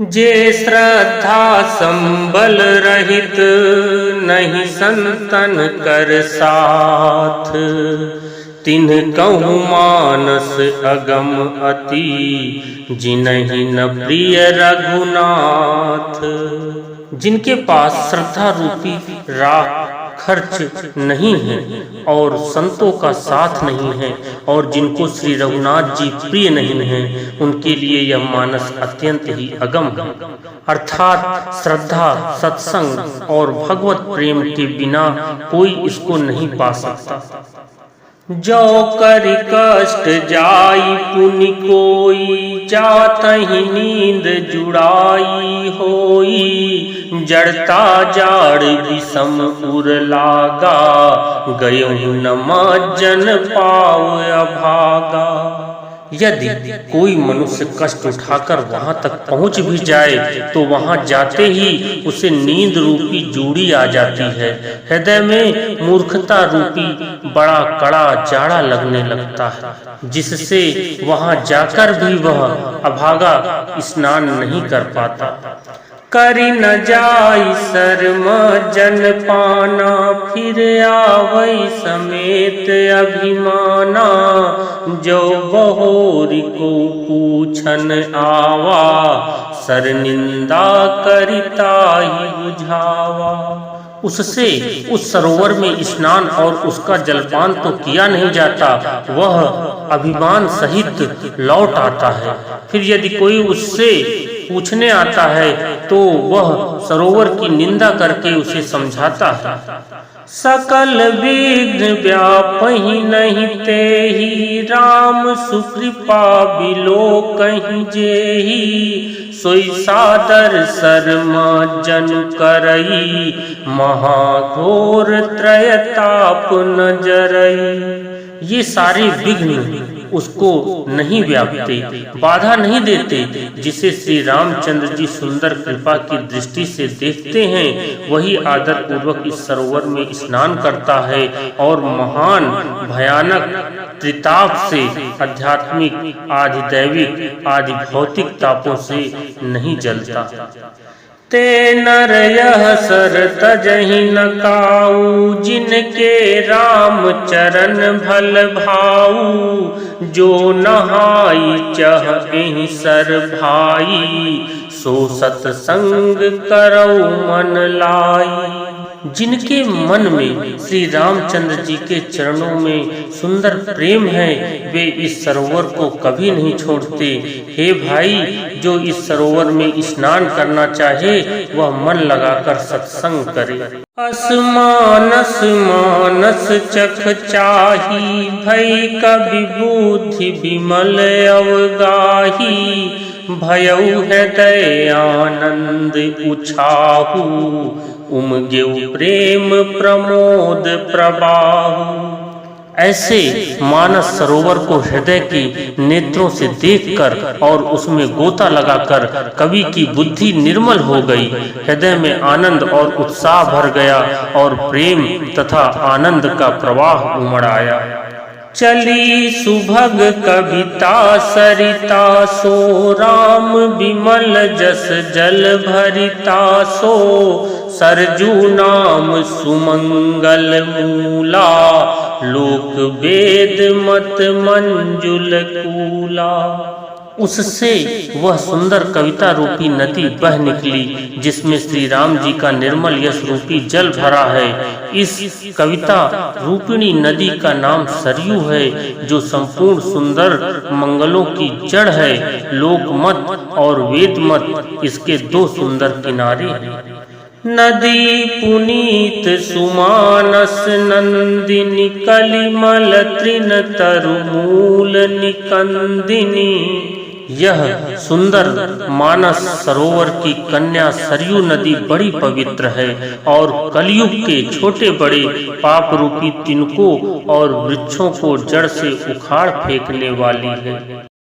जे श्रद्धा संबल रहित नहीं संतन कर साथ, तिन्ह कहूँ मानस अगम अति, जिन्हि न प्रिय रघुनाथ। जिनके पास श्रद्धा रूपी राह खर्च नहीं है और संतों का साथ नहीं है और जिनको श्री रघुनाथ जी प्रिय नहीं है, उनके लिए यह मानस अत्यंत ही अगम है। अर्थात श्रद्धा, सत्संग और भगवत प्रेम के बिना कोई इसको नहीं पा सकता। जो करि कष्ट जाई पुनि कोई, जातहि नींद जुड़ाई होई। जड़ता जाड़ विषम उर लागा, गयहु न मज्जन पाव अभागा। यदि कोई मनुष्य कष्ट उठाकर वहां तक पहुंच भी जाए तो वहां जाते ही उसे नींद रूपी जूड़ी आ जाती है। हृदय में मूर्खता रूपी बड़ा कड़ा जाड़ा लगने लगता है, जिससे वहां जाकर भी वह अभागा स्नान नहीं कर पाता। करि न जाई शर्म जन पाना, फिर आवै समेत अभिमाना। जो बहोरी को पूछन आवा, सर निंदा करिता ही बुझावा। उससे उस सरोवर में स्नान और उसका जलपान तो किया नहीं जाता, वह अभिमान सहित लौट आता है। फिर यदि कोई उससे पूछने आता है तो वह सरोवर की निंदा करके उसे समझाता है। सकल विघ्न व्यापहि नहीं तेहि, राम सुकृपा बिलोकहि जेहि। सोई सादर शर्मा जन करई, महाघोर त्रयताप न जरई। ये सारे विघ्न उसको नहीं व्यापते, बाधा नहीं देते। जिसे श्री रामचंद्र जी सुंदर कृपा की दृष्टि से देखते हैं, वही आदर पूर्वक इस सरोवर में स्नान करता है और महान भयानक त्रिताप से, आध्यात्मिक, आदि दैविक, आदि भौतिक तापों से नहीं जलता। ते नर यह सर तजहि न काऊ, जिनके राम चरण भल भाऊ। जो नहाई चह एहि सर भाई, सो सतसंग करौ मन लाई। जिनके मन में श्री रामचंद्र जी के चरणों में सुंदर प्रेम है, वे इस सरोवर को कभी नहीं छोड़ते। हे भाई, जो इस सरोवर में स्नान करना चाहे वह मन लगाकर सत्संग करे। असमानस मानस चख चाही, भई कवि बुद्धि विमल अवगाही। भयउ हृदय आनंद उछाहु, उमगेउ प्रेम प्रमोद प्रबाहु। ऐसे मानस सरोवर को हृदय के नेत्रों से देखकर और उसमें गोता लगाकर कवि की बुद्धि निर्मल हो गई, हृदय में आनंद और उत्साह भर गया और प्रेम तथा आनंद का प्रवाह उमड़ आया। चली सुभग कविता सरिता सो, राम विमल जस जल भरिता सो। सरजू नाम सुमंगल मूला, लोक वेद मत मंजुल कूला। उससे वह सुंदर कविता रूपी नदी बह निकली, जिसमें श्री राम जी का निर्मल यश रूपी जल भरा है। इस कविता रूपिणी नदी का नाम सरयू है, जो संपूर्ण सुंदर मंगलों की जड़ है। लोकमत और वेदमत इसके दो सुंदर किनारे हैं। नदी पुनीत सुमानस नंदिनी, कलिमल तृण तरुमूल निकंदिनी। यह सुंदर मानस सरोवर की कन्या सरयू नदी बड़ी पवित्र है और कलयुग के छोटे बड़े पाप रूपी तिनकों और वृक्षों को जड़ से उखाड़ फेंकने वाली है।